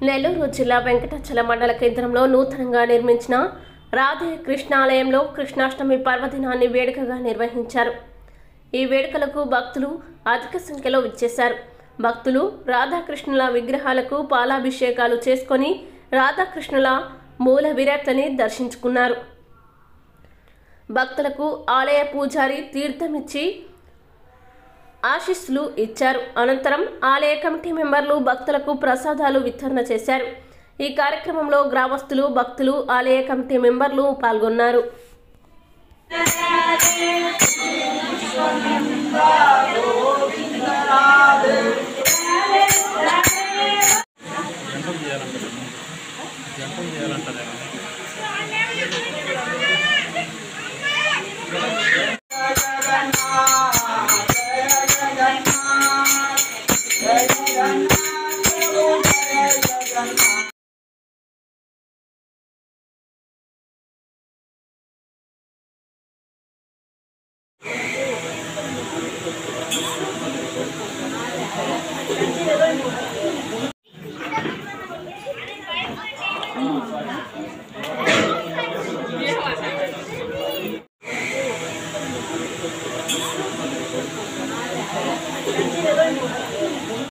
నెల్లూరు జిల్లా వెంకటాచల మండల కేంద్రంలో నూతనంగా నిర్మించిన రాధే కృష్ణాలయంలో కృష్ణాష్టమి పర్వదినాన్ని వేడుకగా నిర్వహించారు. ఈ వేడుకలకు భక్తులు అధిక సంఖ్యలో విచ్చేశారు. భక్తులు రాధాకృష్ణుల విగ్రహాలకు పాలాభిషేకాలు చేసుకొని రాధాకృష్ణుల మూల విరాట్లని దర్శించుకున్నారు. భక్తులకు ఆలయ పూజారి తీర్థమిచ్చి ఆశీస్సులు ఇచ్చారు. అనంతరం ఆలయ కమిటీ మెంబర్లు భక్తులకు ప్రసాదాలు వితరణ చేశారు. ఈ కార్యక్రమంలో గ్రామస్తులు, భక్తులు, ఆలయ కమిటీ మెంబర్లు పాల్గొన్నారు.